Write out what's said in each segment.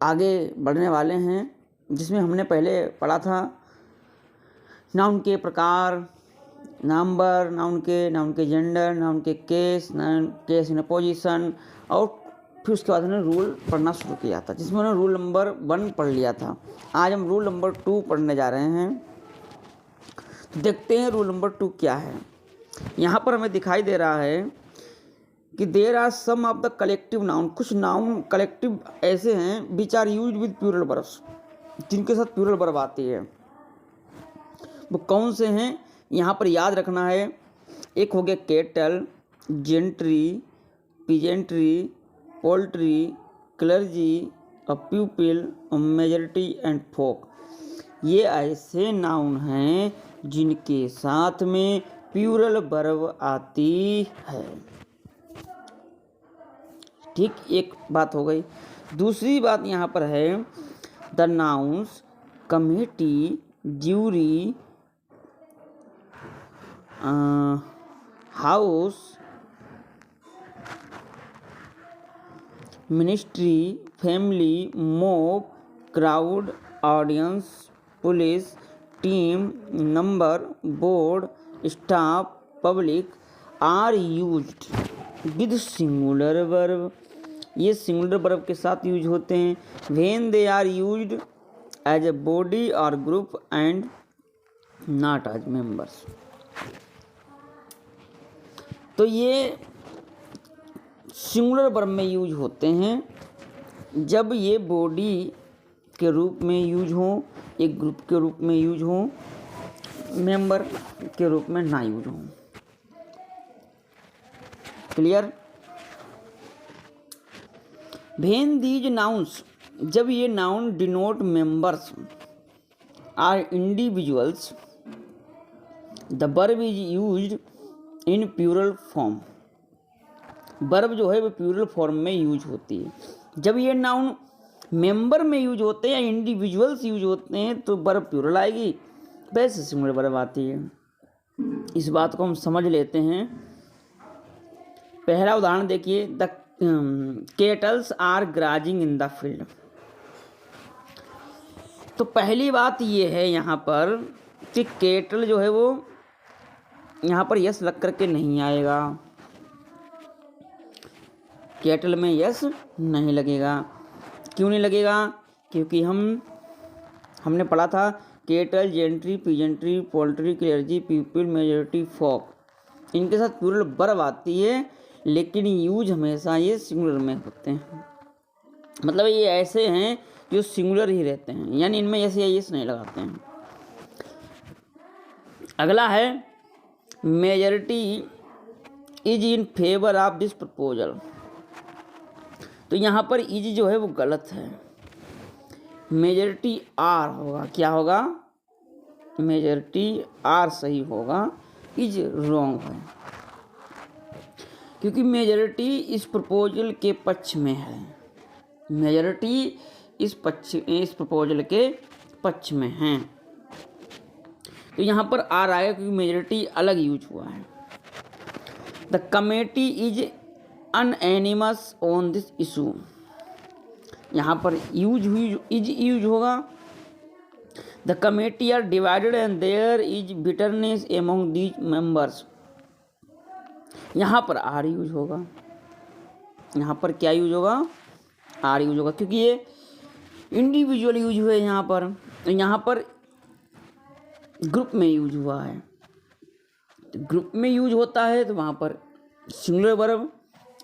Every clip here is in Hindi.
आगे बढ़ने वाले हैं, जिसमें हमने पहले पढ़ा था नाउन के प्रकार, नंबर, नाउन के जेंडर, नाउन के केस इन पोजीशन, और फिर उसके बाद हमने रूल पढ़ना शुरू किया था, जिसमें हमने रूल नंबर 1 पढ़ लिया था। आज हम रूल नंबर 2 पढ़ने जा रहे हैं। तो देखते हैं रूल नंबर 2 क्या है। यहाँ पर हमें दिखाई दे रहा है कि there are some of the collective noun, कुछ नाउन कलेक्टिव ऐसे हैं which are use with plural verbs, जिनके साथ प्लूरल वर्ब आती है। वो कौन से हैं यहाँ पर याद रखना है। एक हो गया cattle, gentry, peasantry, poultry, clergy, pupil, majority and folk. ये ऐसे नाउन हैं जिनके साथ में प्लूरल वर्ब आती है। ठीक, एक बात हो गई। दूसरी बात यहाँ पर है the nouns committee, jury, house, ministry, family, mob, crowd, audience, police, team, number, board, staff, public are used with singular verb. ये सिंगुलर वर्ब के साथ यूज होते हैं when they are used as a body और group and not as members. तो ये सिंगुलर वर्ब में यूज होते हैं जब ये बॉडी के रूप में यूज हो, एक ग्रुप के रूप में यूज हो, मेंबर के रूप में ना यूज हो। क्लियर। व्हेन दीज नाउन्स, जब ये noun denote members are individuals, the verb is used in plural form. Verb जो है वो प्लूरल फॉर्म में यूज होती है। जब ये नाउन मेंबर में यूज होते हैं या इंडिविजुअल्स यूज होते हैं तो वर्ब प्लूरल आएगी, वैसे सिंगुलर वर्ब आती है। इस बात को हम समझ लेते हैं। पहला उदाहरण देखिए, the cattles are grazing in the field. तो पहली बात ये है यहाँ पर कि केटल जो है वो यहाँ पर यस लग करके नहीं आएगा, केटल में यस नहीं लगेगा। क्यों नहीं लगेगा? क्योंकि हमने पढ़ा था cattle, gentry, peasantry, poultry, clergy, people, majority, folk, इनके साथ प्लूरल वर्ब आती है, लेकिन यूज हमेशा ये सिंगुलर में होते हैं। मतलब ये ऐसे हैं जो सिंगुलर ही रहते हैं, यानी इनमें यस या यस नहीं लगाते हैं। अगला है majority is in favour of this proposal. तो यहाँ पर इज जो है वो गलत है, मेजॉरिटी आर होगा। क्या होगा? मेजॉरिटी आर सही होगा, इज रॉन्ग है, क्योंकि मेजॉरिटी इस प्रपोजल के पक्ष में है। मेजॉरिटी इस प्रपोजल के पक्ष में है, तो यहाँ पर आर आएगा क्योंकि मेजॉरिटी अलग यूज हुआ है। The committee is unanimous on this issue. यहाँ पर यूज हुई इज यूज होगा। The committee are divided and there is bitterness among these members. यहाँ पर आर यूज होगा। यहाँ पर क्या यूज होगा? आर यूज होगा, क्योंकि ये इंडिविजुअल यूज हुए यहाँ पर। तो यहाँ पर ग्रुप में यूज हुआ है, तो ग्रुप में यूज होता है तो वहाँ पर सिंगुलर वर्ब,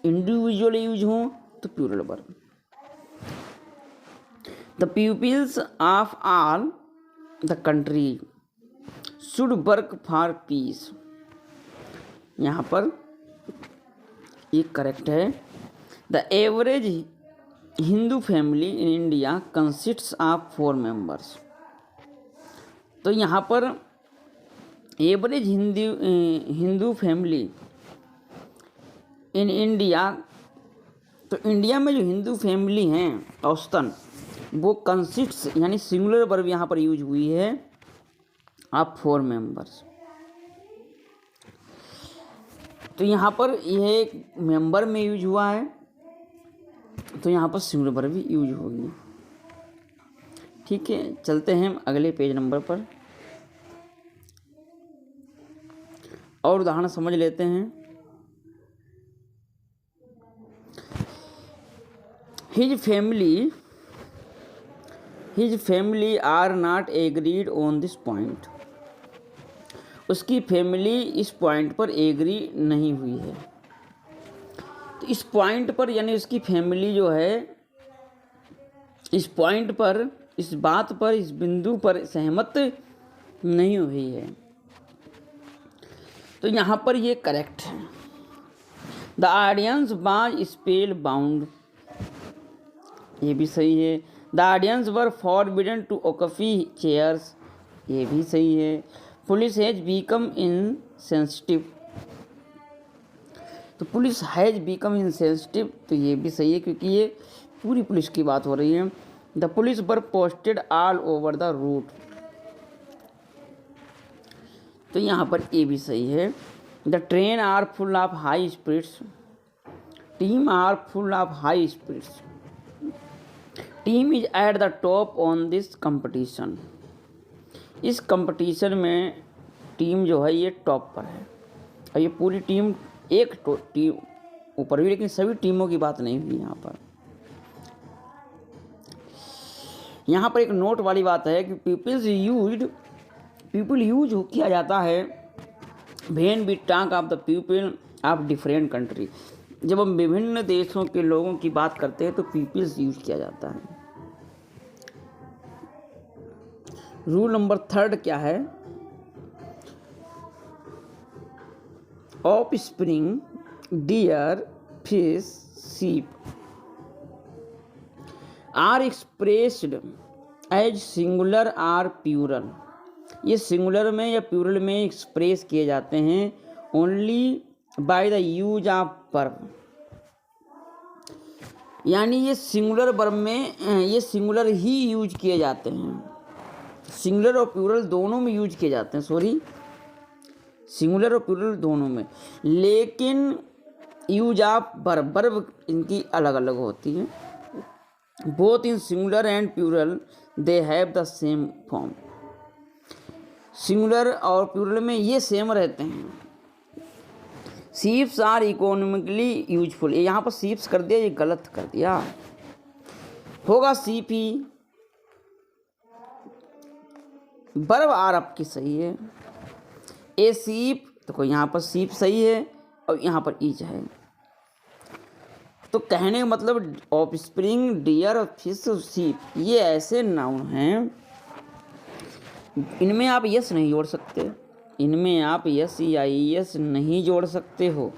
इंडिविजुअल यूज हो तो plural verb. The peoples of all the country should work for peace. यहाँ पर ये करेक्ट है। The average Hindu family in India consists of 4 members. तो यहाँ पर average Hindu family in India, तो इंडिया में जो हिंदू फैमिली हैं औसतन वो कंसिस्ट्स, यानी सिंगुलर वर्ब यहाँ पर यूज हुई है, ऑफ 4 मेंबर्स। तो यहाँ पर यह एक मेंबर में यूज हुआ है, तो यहाँ पर सिंगुलर वर्ब भी यूज होगी। ठीक है, चलते हैं हम अगले पेज नंबर पर और उदाहरण समझ लेते हैं। His family are not agreed on this point. उसकी फैमिली इस पॉइंट पर एग्री नहीं हुई है। तो इस पॉइंट पर यानी उसकी फैमिली जो है इस पॉइंट पर, इस बात पर, इस बिंदु पर सहमत नहीं हुई है। तो यहाँ पर ये करेक्ट है। The audience was spellbound, ये भी सही है। The audience were forbidden to occupy chairs, ये भी सही है। पुलिस हैज बिकम इनसेंसिटिव, तो पुलिस हैज बिकम इनसेंसिटिव, तो ये भी सही है क्योंकि ये पूरी पुलिस की बात हो रही है। The police were posted all over the route, तो यहाँ पर ये भी सही है। The train are full of high spirits, team are full of high spirits, team is at the top on this competition, इस कंपटीशन में टीम जो है ये टॉप पर है। और ये पूरी टीम एक टीम ऊपर हुई, लेकिन सभी टीमों की बात नहीं हुई यहाँ पर। यहाँ पर एक नोट वाली बात है कि पीपल यूज किया जाता है when we talk of the people of different country, जब हम विभिन्न देशों के लोगों की बात करते हैं तो पीपल्स यूज किया जाता है। रूल नंबर 3 क्या है? Offspring, deer, fish, sheep are expressed as singular or plural, ये सिंगुलर में या प्यूरल में एक्सप्रेस किए जाते हैं only by the use of verb, यानी ये सिंगुलर वर्ब में ये सिंगुलर ही यूज किए जाते हैं। सिंगुलर और प्यूरल दोनों में यूज किए जाते हैं, सिंगुलर और प्यूरल दोनों में, लेकिन यूज ऑफ वर्ब इनकी अलग अलग होती है। Both in singular and plural they have the same form, singular और प्यूरल में ये सेम रहते हैं। सीप्स आर इकोनॉमिकली यूजफुल, यहाँ पर सीप्स कर दिया, ये गलत कर दिया, होगा सीपी। वर्ब आर आपकी सही है। ए सीप, तो यहाँ पर सीप सही है और यहाँ पर ईज है। तो कहने का मतलब ऑफ स्प्रिंग, डियर और फिश, सीप ये ऐसे नाउन हैं, इनमें आप यस नहीं जोड़ सकते, इनमें आप यस या यस नहीं जोड़ सकते हो,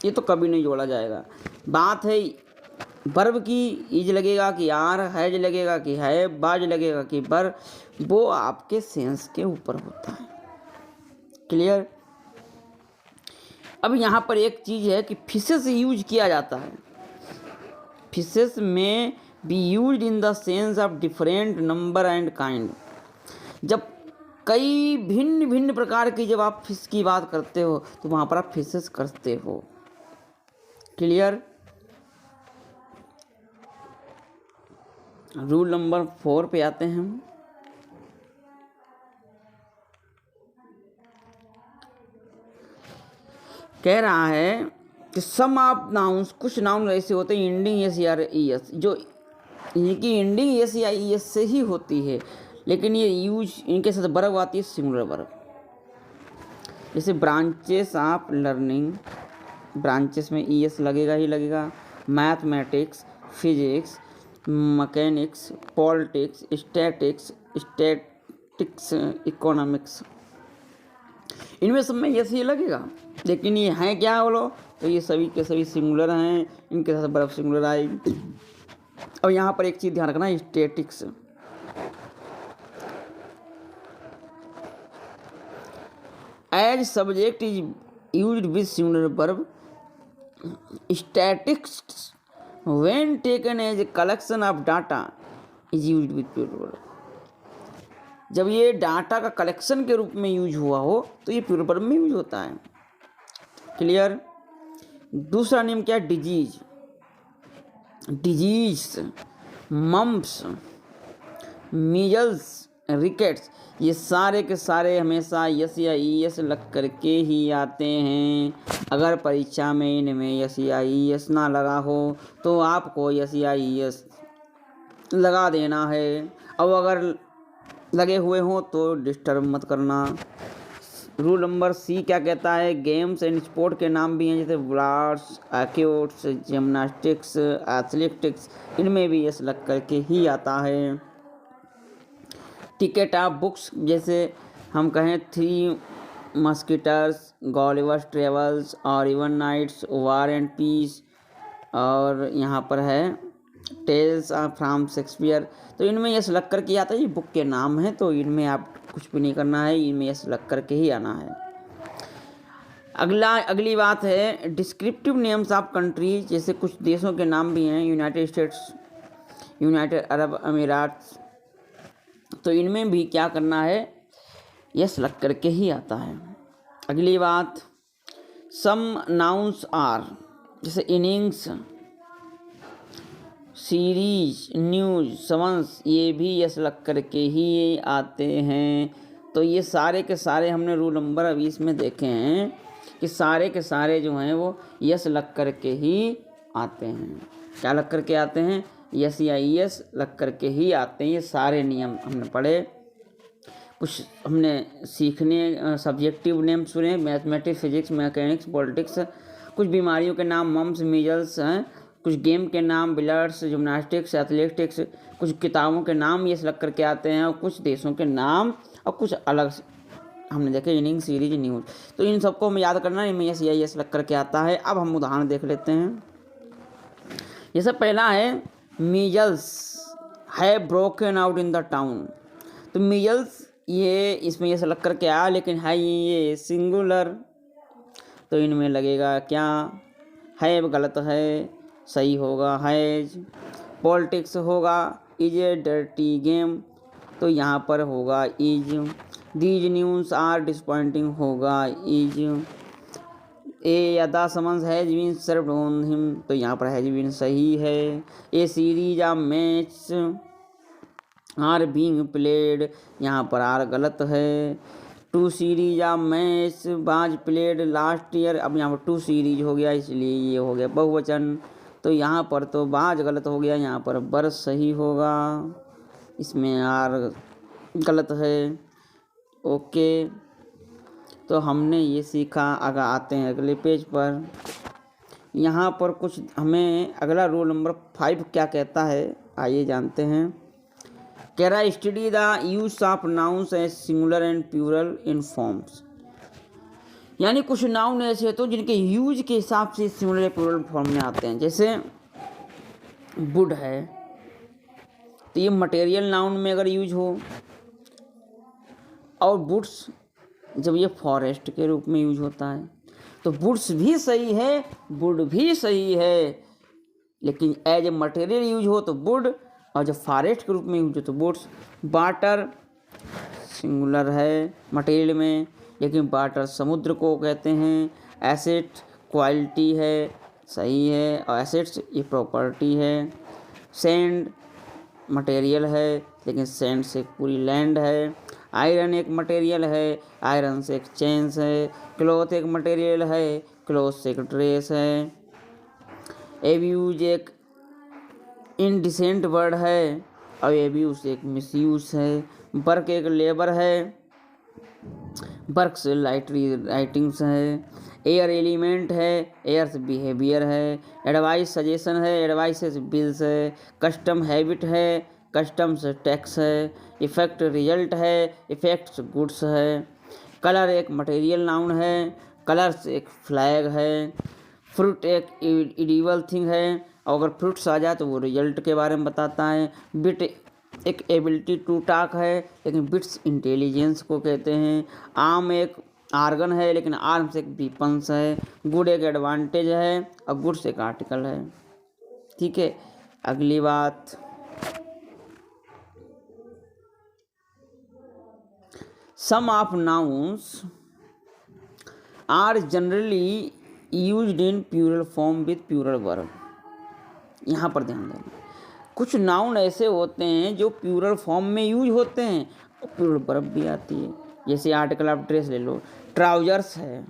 ये तो कभी नहीं जोड़ा जाएगा। बात है वर्ब की, इज लगेगा कि आर, हैज लगेगा कि है, बाज लगेगा कि बर, वो आपके सेंस के ऊपर होता है। क्लियर? अब यहाँ पर एक चीज़ है कि फिशेस यूज किया जाता है। फिशेस में B use in the sense of different number and kind, जब कई भिन्न भिन्न प्रकार की जब आप फिश की बात करते हो तो वहाँ पर आप फिशेस करते हो। क्लियर? रूल नंबर 4 पे आते हैं हम। कह रहा है कि सम ऑफ नाउन्स, कुछ नाउन ऐसे होते हैं एंडिंग एस या ईएस, जो इनकी एंडिंग एस या ईएस से ही होती है, लेकिन ये यूज इनके साथ वर्ब आती है सिंगुलर वर्ब। जैसे ब्रांचेस ऑफ लर्निंग, ब्रांचेस में ईएस लगेगा ही लगेगा। Mathematics, physics, mechanics, politics, statics, economics, इनमें सब में यस ही लगेगा। लेकिन ये हैं क्या बोलो, तो ये सभी के सभी सिंगुलर हैं, इनके साथ वर्ब सिंगुलर आएगी। और यहाँ पर एक चीज़ ध्यान रखना, statics, as subject is used with singular verb, statics when taken as a collection of data is used with plural verb. जब ये डाटा का कलेक्शन के रूप में यूज हुआ हो तो ये प्यूरल वर्ब में यूज होता है। क्लियर? दूसरा नेम क्या है? डिजीज, मम्प्स, मीजल्स, रिकेट्स, ये सारे के सारे हमेशा यस या ईएस लग करके ही आते हैं। अगर परीक्षा में इनमें यस या ईएस ना लगा हो तो आपको यस या ईएस लगा देना है। अब अगर लगे हुए हों तो डिस्टर्ब मत करना। रूल नंबर सी क्या कहता है, गेम्स एंड स्पोर्ट के नाम भी हैं जैसे ब्लाट्स, एक्यूट्स, जिम्नास्टिक्स, एथलेटिक्स, इनमें भी यस लग करके ही आता है। टिकट ऑफ बुक्स जैसे हम कहें थ्री मस्किटर्स, गॉलिवर्स ट्रेवल्स और even nights, war and peace, और यहाँ पर है टेल्स ऑफ फ्रॉम शेक्सपियर, तो इनमें यस लग कर के आता है। ये बुक के नाम है तो इनमें आप कुछ भी नहीं करना है, इनमें यस लग कर के ही आना है। अगली बात है डिस्क्रिप्टिव नेम्स ऑफ कंट्रीज, जैसे कुछ देशों के नाम भी हैं, यूनाइटेड स्टेट्स, यूनाइटेड अरब अमीरात, तो इनमें भी क्या करना है, यस लग करके ही आता है। अगली बात सम नाउन्स आर, जैसे इनिंग्स, सीरीज, न्यूज, समन्स, ये भी यस लग करके ही आते हैं। तो ये सारे के सारे हमने रूल नंबर अभी इसमें देखे हैं कि सारे के सारे जो हैं वो यस लग करके ही आते हैं। क्या लग करके आते हैं, यस या ईएस लग करके ही आते हैं। ये सारे नियम हमने पढ़े। कुछ हमने सीखने सब्जेक्टिव नेम सुने, मैथमेटिक्स, फिजिक्स, मैकेनिक्स, पॉलिटिक्स, कुछ बीमारियों के नाम मम्स, मीजल्स हैं, कुछ गेम के नाम बिलियर्ड्स, जिम्नास्टिक्स, एथलेटिक्स, कुछ किताबों के नाम यस लग करके आते हैं, और कुछ देशों के नाम और कुछ अलग हमने देखे इनिंग, सीरीज, न्यूज। तो इन सबको हमें याद करना है, इनमें यस या यस लग करके आता है। अब हम उदाहरण देख लेते हैं। जैसे पहला है मीजल्स है broken out in the town, तो मीजल्स ये इसमें यस लग करके आया, लेकिन है ये सिंगुलर, तो इनमें लगेगा क्या, है गलत है, सही होगा हैज। पॉलिटिक्स होगा इज ए डर्टी गेम, तो यहाँ पर होगा is. These news are disappointing होगा इज। ए या the summons has been served on him, तो यहाँ पर हैज बीन सही है। A series of match are being played, यहाँ पर आर गलत है। Two series of match was played last year, अब यहाँ पर टू सीरीज हो गया इसलिए ये हो गया बहुवचन, तो यहाँ पर तो बाज गलत हो गया, यहाँ पर बरस सही होगा, इसमें आर गलत है। ओके, तो हमने ये सीखा। आगे आते हैं अगले पेज पर। यहाँ पर कुछ हमें अगला रूल नंबर 5 क्या कहता है, आइए जानते हैं। कैरा study the use of nouns as singular and plural in forms, यानी कुछ नाउन ऐसे तो जिनके यूज के हिसाब से सिंगुलर या प्लूरल फॉर्म में आते हैं। जैसे वुड है, तो ये मटेरियल नाउन में अगर यूज हो, और वुड्स जब ये फॉरेस्ट के रूप में यूज होता है, तो वुड्स भी सही है, वुड भी सही है, लेकिन एज ए मटेरियल यूज हो तो वुड, और जब फॉरेस्ट के रूप में यूज हो तो वुड्स। वाटर सिंगुलर है मटेरियल में, लेकिन वाटर समुद्र को कहते हैं। एसेट क्वालिटी है, सही है, और एसेट्स ये प्रॉपर्टी है। सैंड मटेरियल है, लेकिन सैंड से पूरी लैंड है। आयरन एक मटेरियल है, आयरन से एक चेन्स है। क्लॉथ एक मटेरियल है, क्लॉथ से एक ड्रेस है। एब्यूज एक इनडिसेंट वर्ड है, और एब्यूज एक मिसयूज है। वर्क एक लेबर है, वर्क से राइटिंग्स है। एयर एलिमेंट है, एयर से बिहेवियर है। एडवाइस सजेशन है, एडवाइस से बिल्स है। कस्टम हैबिट है, कस्टम से टैक्स है। इफेक्ट रिजल्ट है, इफेक्ट्स गुड्स है। कलर एक मटेरियल नाउन है, कलर्स एक फ्लैग है। फ्रूट एक एडिबल थिंग है, और अगर फ्रूट्स आ जाए तो वो रिजल्ट के बारे में बताता है। बिट एक एबिलिटी टू टॉक है, लेकिन बिट्स इंटेलिजेंस को कहते हैं। आर्म एक आर्गन है, लेकिन आर्म्स एक वीपन्स है। गुड एक एडवांटेज है, और गुड्स एक आर्टिकल है। ठीक है, अगली बात, some of nouns are generally used in plural form with plural verb. यहाँ पर ध्यान देना, कुछ नाउन ऐसे होते हैं जो प्लूरल फॉर्म में यूज होते हैं और प्लूरल वर्ब भी आती है। जैसे आर्टिकल ऑफ ड्रेस ले लो, ट्राउजर्स है,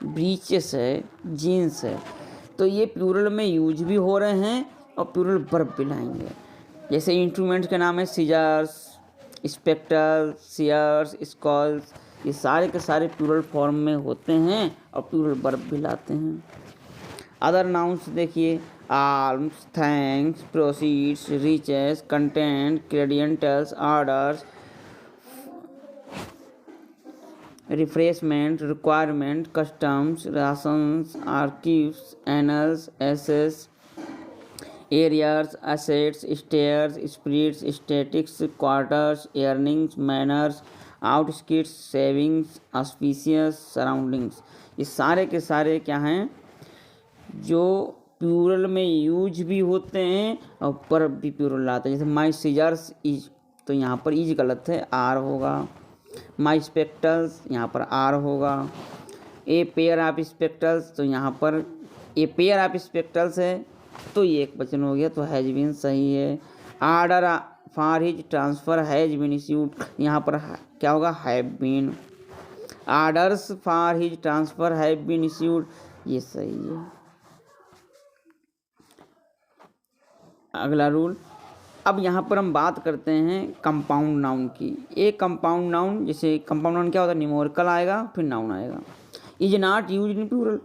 ब्रीचेस है, जीन्स है, तो ये प्लूरल में यूज भी हो रहे हैं और प्लूरल वर्ब भी लाएंगे। जैसे इंस्ट्रूमेंट्स के नाम है सीजर्स, स्पेक्टर, सीयर्स, स्कॉल्स, ये सारे के सारे प्लूरल फॉर्म में होते हैं और प्लूरल वर्ब भी लाते हैं। अदर नाउन्स देखिए, arms, thanks, proceeds, riches, content, credentials, orders, refreshment, requirement, customs, rations, archives, annals, ashes, arrears, assets, stairs, spirits, statics, quarters, earnings, manners, outskirts, savings, auspices, surroundings, ये सारे के सारे क्या हैं जो प्लूरल में यूज भी होते हैं और वर्ब भी प्लूरल लाते हैं। जैसे माई सीजर्स इज, तो यहाँ पर इज गलत है, आर होगा। माई स्पेक्टल्स, यहाँ पर आर होगा। ए पेयर ऑफ स्पेक्टल्स, तो यहाँ पर ए पेयर ऑफ स्पेक्टल्स है तो ये एक वचन हो गया, तो हैज बीन सही है। Order for his transfer has been issued, यहाँ पर क्या होगा, have been. Orders for his transfer have been issued, ये सही है। अगला रूल, अब यहाँ पर हम बात करते हैं कंपाउंड नाउन की। एक कंपाउंड नाउन, जैसे कंपाउंड नाउन क्या होता है, न्यूमेरिकल आएगा फिर नाउन आएगा। Is not use in plural,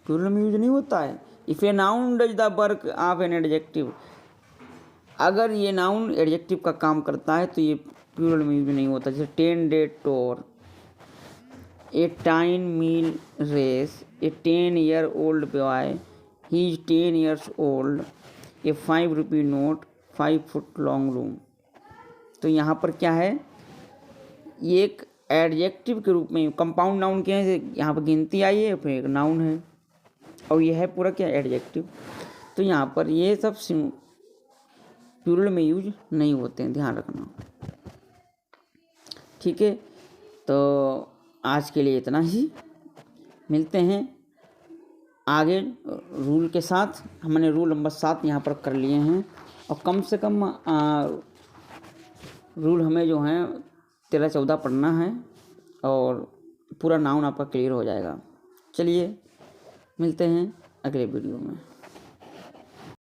plural में यूज नहीं होता है। If a noun does the work of an adjective, अगर ये नाउन एडजेक्टिव का काम करता है तो ये प्लूरल में यूज नहीं होता। जैसे 10 day tour, a ten mile race, a 10 year old boy, he is 10 years old, a 5 rupee note, 5 foot long room. तो यहाँ पर क्या है, ये एक एडजेक्टिव के रूप में कंपाउंड नाउन क्या है, यहाँ पर गिनती आई है फिर एक नाउन है और ये है पूरा क्या, एडजेक्टिव। तो यहाँ पर ये सब प्लूरल में यूज नहीं होते हैं, ध्यान रखना। ठीक है, तो आज के लिए इतना ही, मिलते हैं आगे रूल के साथ। हमने रूल नंबर 7 यहाँ पर कर लिए हैं और कम से कम रूल हमें जो हैं 13-14 पढ़ना है और पूरा नाउन आपका क्लियर हो जाएगा। चलिए मिलते हैं अगले वीडियो में।